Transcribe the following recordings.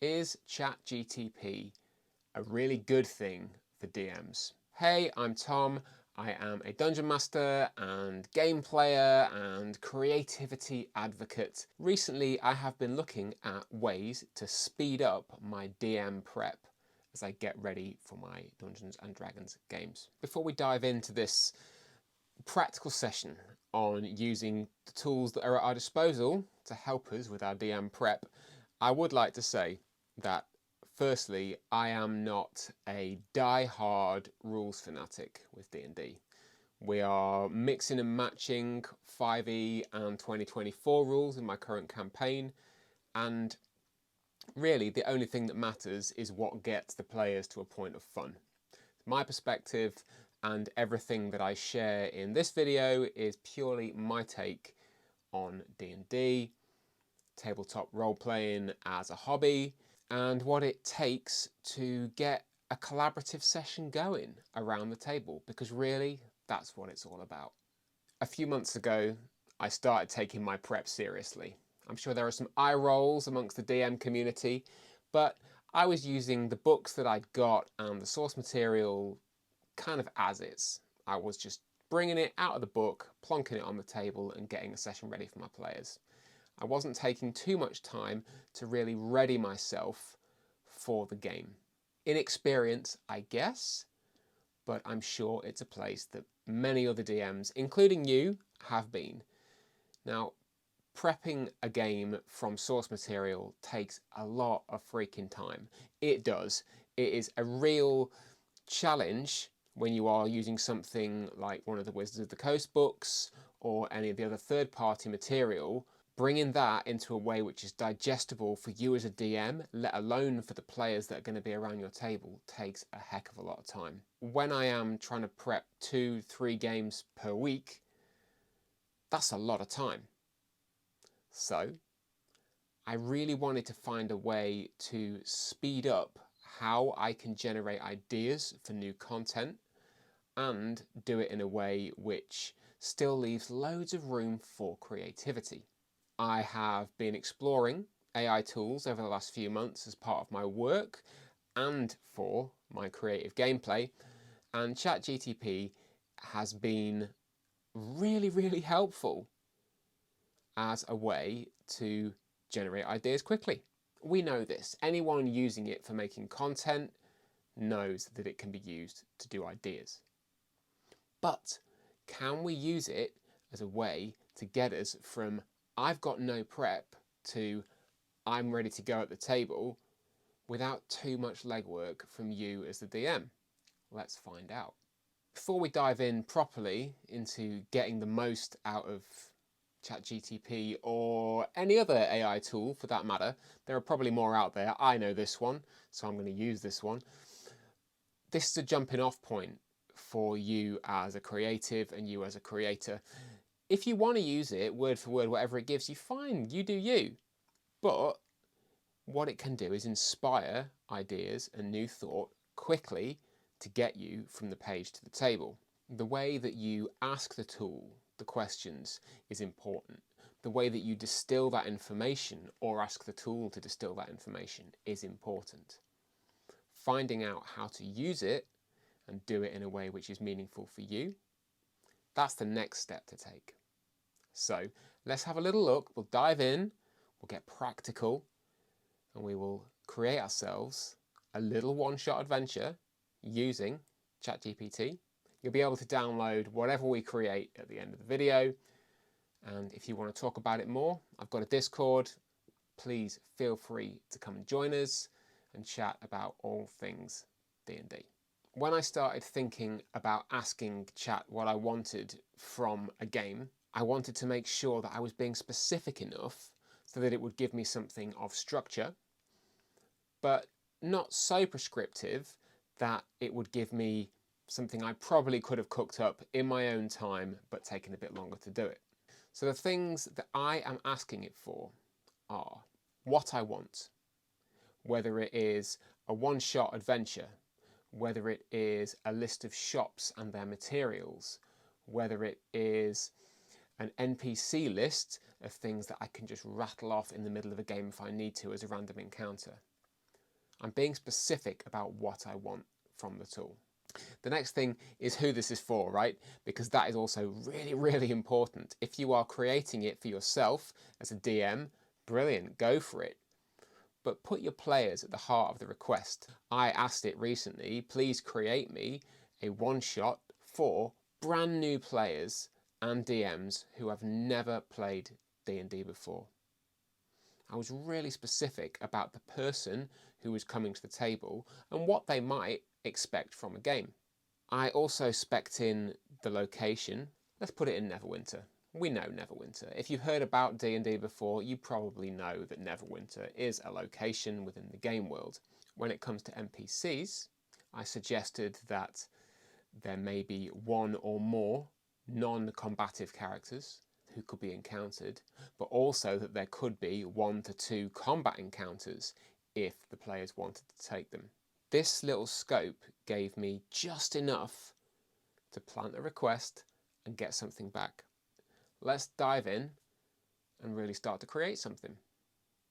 Is ChatGPT a really good thing for DMs? Hey, I'm Tom. I am a dungeon master and game player and creativity advocate. Recently, I have been looking at ways to speed up my DM prep as I get ready for my Dungeons and Dragons games. Before we dive into this practical session on using the tools that are at our disposal to help us with our DM prep, I would like to say that firstly, I am not a die-hard rules fanatic with D&D. We are mixing and matching 5e and 2024 rules in my current campaign, and really the only thing that matters is what gets the players to a point of fun. My perspective and everything that I share in this video is purely my take on D&D, tabletop role-playing as a hobby, and what it takes to get a collaborative session going around the table, because really, that's what it's all about. A few months ago, I started taking my prep seriously. I'm sure there are some eye rolls amongst the DM community, but I was using the books that I'd got and the source material kind of as is. I was just bringing it out of the book, plonking it on the table and getting a session ready for my players. I wasn't taking too much time to really ready myself for the game. Inexperience, I guess, but I'm sure it's a place that many other DMs, including you, have been. Now, prepping a game from source material takes a lot of freaking time. It does. It is a real challenge when you are using something like one of the Wizards of the Coast books or any of the other third-party material. Bringing that into a way which is digestible for you as a DM, let alone for the players that are going to be around your table, takes a heck of a lot of time. When I am trying to prep 2-3 games per week, that's a lot of time. So I really wanted to find a way to speed up how I can generate ideas for new content and do it in a way which still leaves loads of room for creativity. I have been exploring AI tools over the last few months as part of my work and for my creative gameplay, and ChatGPT has been really helpful as a way to generate ideas quickly. We know this. Anyone using it for making content knows that it can be used to do ideas. But can we use it as a way to get us from I've got no prep to I'm ready to go at the table without too much legwork from you as the DM? Let's find out. Before we dive in properly into getting the most out of ChatGPT or any other AI tool for that matter, there are probably more out there. I know this one, so I'm going to use this one. This is a jumping off point for you as a creative and you as a creator. If you want to use it word for word, whatever it gives you, fine, you do you. But what it can do is inspire ideas and new thought quickly to get you from the page to the table. The way that you ask the tool the questions is important. The way that you distill that information or ask the tool to distill that information is important. Finding out how to use it and do it in a way which is meaningful for you, that's the next step to take. So let's have a little look. We'll dive in, we'll get practical, and we will create ourselves a little one-shot adventure using ChatGPT. You'll be able to download whatever we create at the end of the video. And if you want to talk about it more, I've got a Discord. Please feel free to come and join us and chat about all things D&D. When I started thinking about asking Chat what I wanted from a game, I wanted to make sure that I was being specific enough so that it would give me something of structure, but not so prescriptive that it would give me something I probably could have cooked up in my own time, but taken a bit longer to do it. So the things that I am asking it for are what I want, whether it is a one-shot adventure, whether it is a list of shops and their materials, whether it is an NPC list of things that I can just rattle off in the middle of a game if I need to as a random encounter. I'm being specific about what I want from the tool. The next thing is who this is for, right? Because that is also really, really important. If you are creating it for yourself as a DM, brilliant, go for it. But put your players at the heart of the request. I asked it recently, please create me a one-shot for brand new players and DMs who have never played D&D before. I was really specific about the person who was coming to the table and what they might expect from a game. I also spec'd in the location. Let's put it in Neverwinter. We know Neverwinter. If you've heard about D&D before, you probably know that Neverwinter is a location within the game world. When it comes to NPCs, I suggested that there may be one or more non-combative characters who could be encountered, but also that there could be 1 to 2 combat encounters if the players wanted to take them. This little scope gave me just enough to plant a request and get something back. Let's dive in and really start to create something.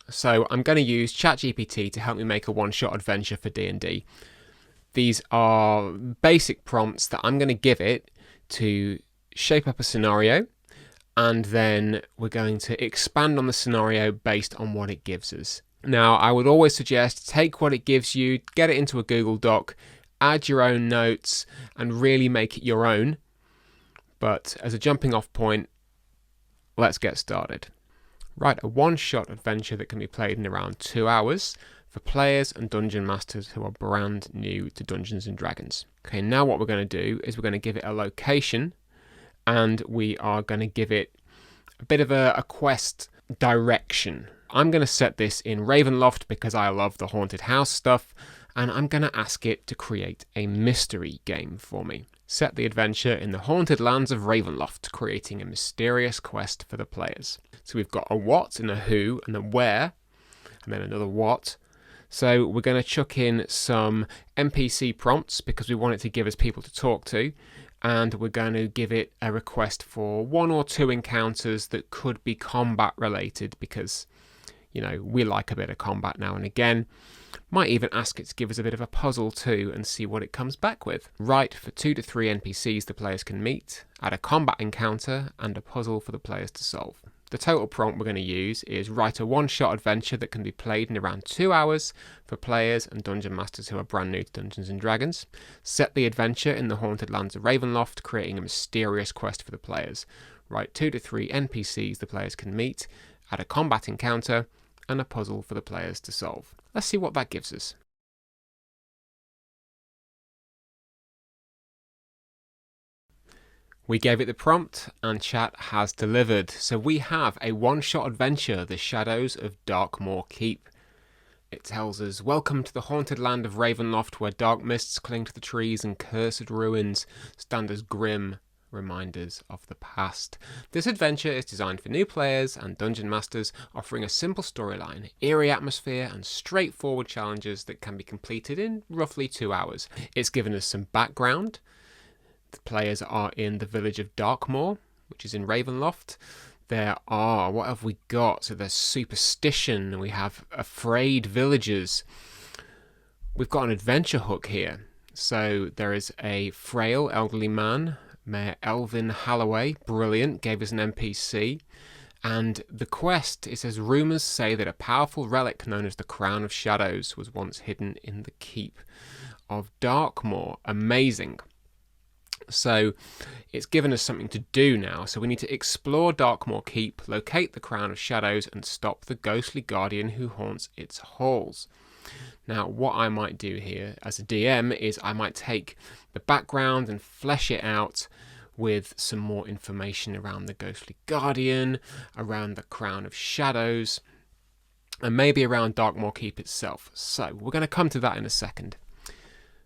So I'm going to use ChatGPT to help me make a one-shot adventure for D&D. These are basic prompts that I'm going to give it to shape up a scenario, and then we're going to expand on the scenario based on what it gives us. Now, I would always suggest take what it gives you, get it into a Google Doc, add your own notes, and really make it your own. But as a jumping off point, let's get started. Write a one-shot adventure that can be played in around 2 hours for players and dungeon masters who are brand new to Dungeons & Dragons. Okay, now what we're going to do is we're going to give it a location, and we are going to give it a bit of a quest direction. I'm going to set this in Ravenloft because I love the haunted house stuff, and I'm going to ask it to create a mystery game for me. Set the adventure in the haunted lands of Ravenloft, creating a mysterious quest for the players. So we've got a what and a who and a where, and then another what. So we're going to chuck in some NPC prompts because we want it to give us people to talk to, and we're going to give it a request for 1 or 2 encounters that could be combat related because, you know, we like a bit of combat now and again. Might even ask it to give us a bit of a puzzle too and see what it comes back with. Write for 2 to 3 NPCs the players can meet, add a combat encounter and a puzzle for the players to solve. The total prompt we're going to use is write a one-shot adventure that can be played in around 2 hours for players and dungeon masters who are brand new to Dungeons & Dragons. Set the adventure in the haunted lands of Ravenloft, creating a mysterious quest for the players. Write 2 to 3 NPCs the players can meet, add a combat encounter and a puzzle for the players to solve. Let's see what that gives us. We gave it the prompt and chat has delivered. So we have a one-shot adventure, The Shadows of Darkmoor Keep. It tells us, welcome to the haunted land of Ravenloft, where dark mists cling to the trees and cursed ruins stand as grim reminders of the past. This adventure is designed for new players and dungeon masters, offering a simple storyline, eerie atmosphere and straightforward challenges that can be completed in roughly 2 hours. It's given us some background. The players are in the village of Darkmoor, which is in Ravenloft. There are, what have we got? So there's superstition, we have afraid villagers. We've got an adventure hook here. So there is a frail elderly man, Mayor Elvin Halloway, brilliant, gave us an NPC. And the quest, it says, rumours say that a powerful relic known as the Crown of Shadows was once hidden in the keep of Darkmoor. Amazing. So it's given us something to do now. So we need to explore Darkmoor Keep, locate the Crown of Shadows and stop the ghostly guardian who haunts its halls. Now what I might do here as a DM is I might take the background and flesh it out with some more information around the ghostly guardian, around the Crown of Shadows, and maybe around Darkmoor Keep itself. So we're going to come to that in a second.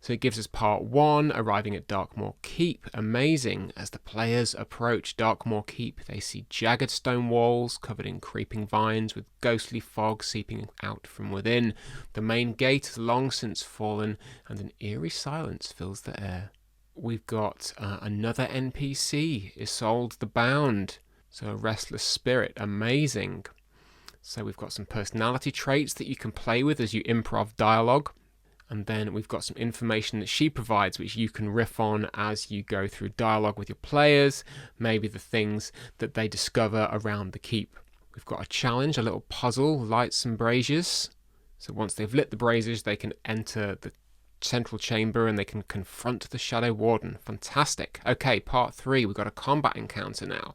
So it gives us part 1, arriving at Darkmoor Keep. Amazing. As the players approach Darkmoor Keep, they see jagged stone walls covered in creeping vines with ghostly fog seeping out from within. The main gate has long since fallen and an eerie silence fills the air. We've got another NPC, Isolde the Bound. So a restless spirit. Amazing. So we've got some personality traits that you can play with as you improv dialogue. And then we've got some information that she provides, which you can riff on as you go through dialogue with your players, maybe the things that they discover around the keep. We've got a challenge, a little puzzle, light some braziers. So once they've lit the braziers, they can enter the central chamber and they can confront the Shadow Warden. Fantastic. Okay, part 3, we've got a combat encounter now.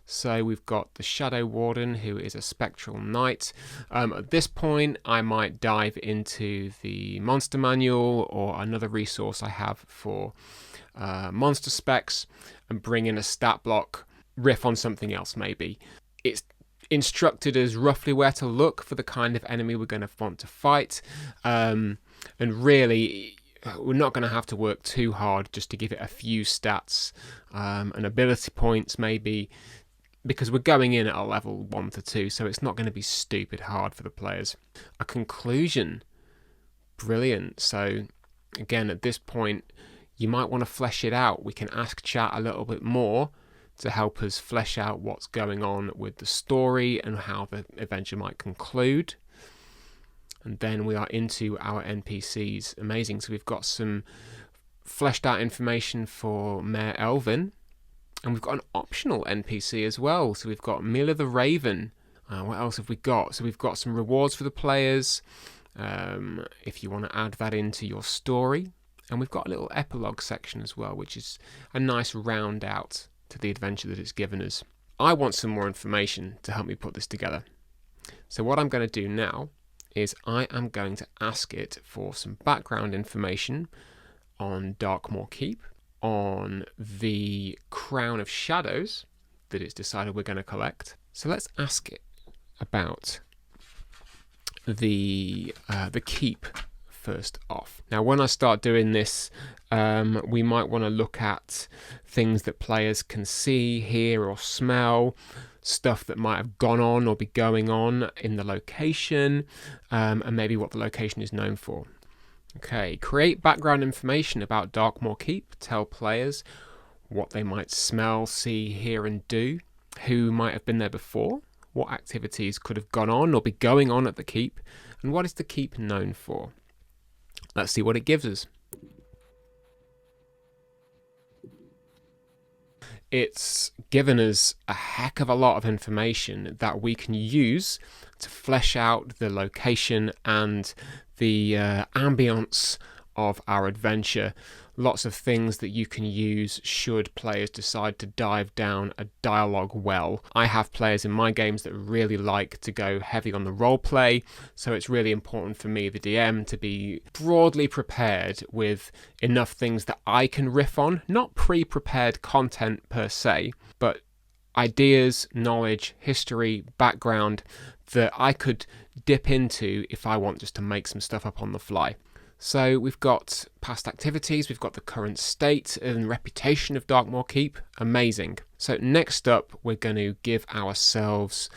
So we've got the Shadow Warden, who is a spectral knight. At this point, I might dive into the monster manual or another resource I have for monster specs and bring in a stat block, riff on something else maybe. It's instructed us roughly where to look for the kind of enemy we're going to want to fight. And really, we're not going to have to work too hard just to give it a few stats and ability points maybe, because we're going in at a level 1 to 2, so it's not going to be stupid hard for the players. A conclusion. Brilliant. So again, at this point, you might want to flesh it out. We can ask chat a little bit more to help us flesh out what's going on with the story and how the adventure might conclude. And then we are into our NPCs. Amazing. So we've got some fleshed out information for Mayor Elvin. And we've got an optional NPC as well. So we've got Mila the Raven. What else have we got? So we've got some rewards for the players if you want to add that into your story. And we've got a little epilogue section as well, which is a nice round out to the adventure that it's given us. I want some more information to help me put this together. So what I'm going to do now is I am going to ask it for some background information on Darkmoor Keep, on the Crown of Shadows that it's decided we're going to collect. So let's ask it about the keep first off. Now when I start doing this, we might want to look at things that players can see, hear or smell, stuff that might have gone on or be going on in the location, and maybe what the location is known for. Okay, create background information about Darkmoor Keep. Tell players what they might smell, see, hear and do, who might have been there before, what activities could have gone on or be going on at the keep, and what is the keep known for. Let's see what it gives us. It's given us a heck of a lot of information that we can use to flesh out the location and the ambience of our adventure. Lots of things that you can use should players decide to dive down a dialogue well. I have players in my games that really like to go heavy on the role play, so it's really important for me, the DM, to be broadly prepared with enough things that I can riff on, not pre-prepared content per se, but ideas, knowledge, history, background that I could dip into if I want just to make some stuff up on the fly. So we've got past activities, we've got the current state and reputation of Darkmoor Keep. Amazing. So next up, we're going to give ourselves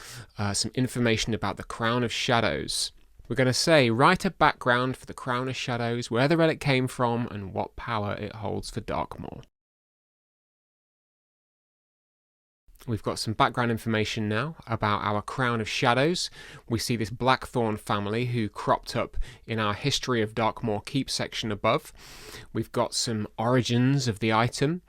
some information about the Crown of Shadows. We're going to say, write a background for the Crown of Shadows, where the relic came from and what power it holds for Darkmoor. We've got some background information now about our Crown of Shadows. We see this Blackthorn family who cropped up in our History of Darkmoor Keep section above. We've got some origins of the item.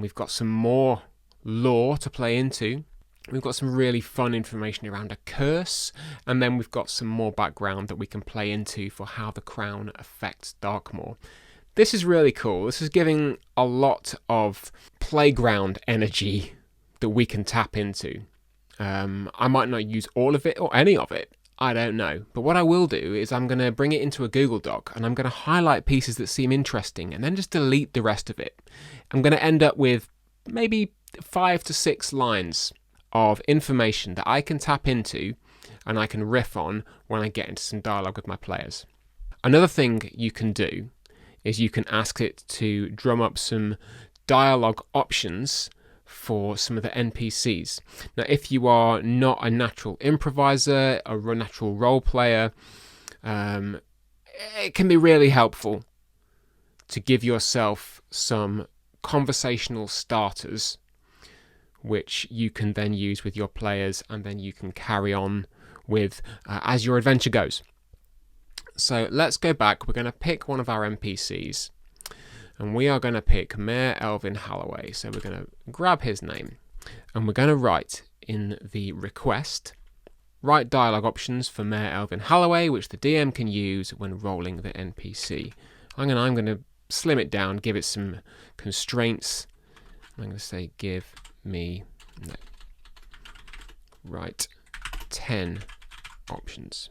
We've got some more lore to play into. We've got some really fun information around a curse, and then we've got some more background that we can play into for how the crown affects Darkmoor. This is really cool. This is giving a lot of playground energy that we can tap into. I might not use all of it or any of it, I don't know. But what I will do is I'm going to bring it into a Google Doc and I'm going to highlight pieces that seem interesting and then just delete the rest of it. I'm going to end up with maybe 5 to 6 lines of information that I can tap into and I can riff on when I get into some dialogue with my players. Another thing you can do is you can ask it to drum up some dialogue options for some of the NPCs. Now, if you are not a natural improviser or a natural role player, it can be really helpful to give yourself some conversational starters which you can then use with your players and then you can carry on with as your adventure goes. So let's go back. We're going to pick one of our NPCs. And we are going to pick Mayor Elvin Holloway. So we're going to grab his name. And we're going to write in the request, write dialogue options for Mayor Elvin Holloway, which the DM can use when rolling the NPC. I'm going to slim it down, give it some constraints. I'm going to say, give me, write 10 options.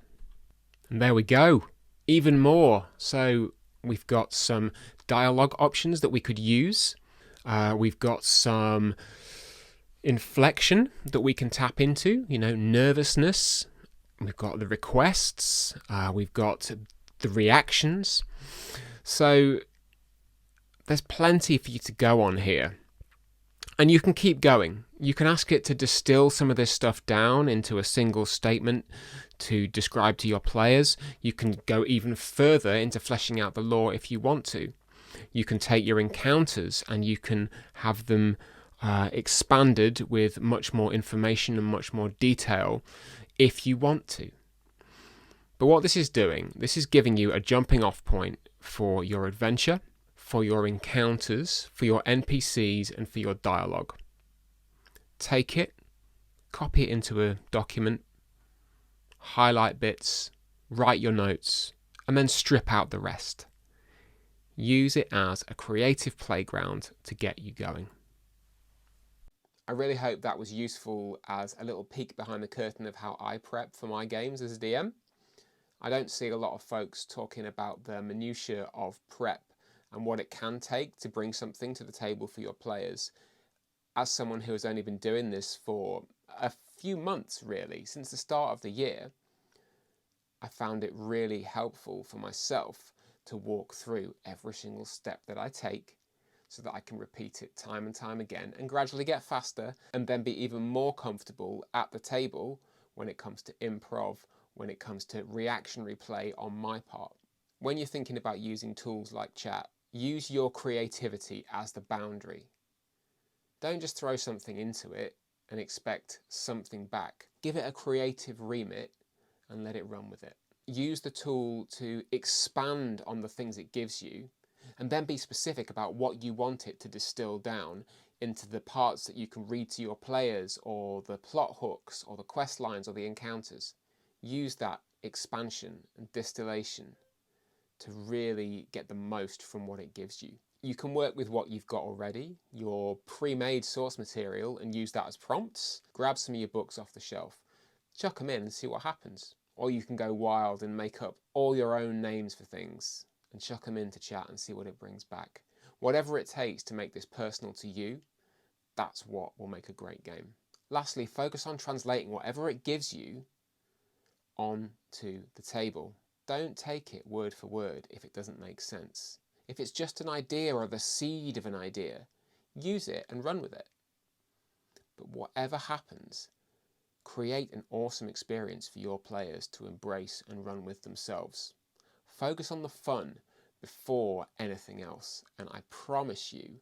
And there we go. Even more. So we've got some dialogue options that we could use. We've got some inflection that we can tap into, nervousness. We've got the requests. We've got the reactions. So there's plenty for you to go on here. And you can keep going. You can ask it to distill some of this stuff down into a single statement to describe to your players. You can go even further into fleshing out the lore if you want to. You can take your encounters and you can have them expanded with much more information and much more detail if you want to. But what this is doing, this is giving you a jumping off point for your adventure, for your encounters, for your NPCs, and for your dialogue. Take it, copy it into a document, highlight bits, write your notes, and then strip out the rest. Use it as a creative playground to get you going. I really hope that was useful as a little peek behind the curtain of how I prep for my games as a DM. I don't see a lot of folks talking about the minutiae of prep and what it can take to bring something to the table for your players. As someone who has only been doing this for a few months really, since the start of the year, I found it really helpful for myself to walk through every single step that I take so that I can repeat it time and time again and gradually get faster and then be even more comfortable at the table when it comes to improv, when it comes to reactionary play on my part. When you're thinking about using tools like chat, use your creativity as the boundary. Don't just throw something into it and expect something back. Give it a creative remit and let it run with it. Use the tool to expand on the things it gives you and then be specific about what you want it to distill down into the parts that you can read to your players, or the plot hooks, or the quest lines, or the encounters. Use that expansion and distillation to really get the most from what it gives you. You can work with what you've got already, your pre-made source material, and use that as prompts. Grab some of your books off the shelf, chuck them in and see what happens. Or you can go wild and make up all your own names for things and chuck them into chat and see what it brings back. Whatever it takes to make this personal to you, that's what will make a great game. Lastly, focus on translating whatever it gives you onto the table. Don't take it word for word if it doesn't make sense. If it's just an idea or the seed of an idea, use it and run with it. But whatever happens, create an awesome experience for your players to embrace and run with themselves. Focus on the fun before anything else, and I promise you,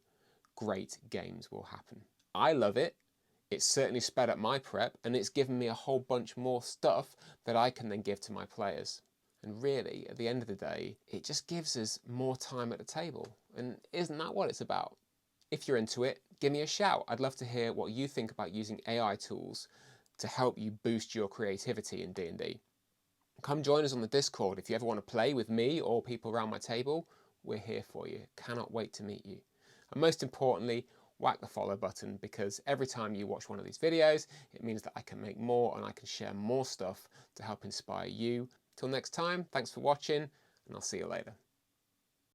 great games will happen. I love it. It's certainly sped up my prep, and it's given me a whole bunch more stuff that I can then give to my players. And really, at the end of the day, it just gives us more time at the table. And isn't that what it's about? If you're into it, give me a shout. I'd love to hear what you think about using AI tools to help you boost your creativity in D&D. Come join us on the Discord if you ever want to play with me or people around my table. We're here for you. Cannot wait to meet you. And most importantly, whack the follow button, because every time you watch one of these videos, it means that I can make more and I can share more stuff to help inspire you. Till next time, thanks for watching, and I'll see you later.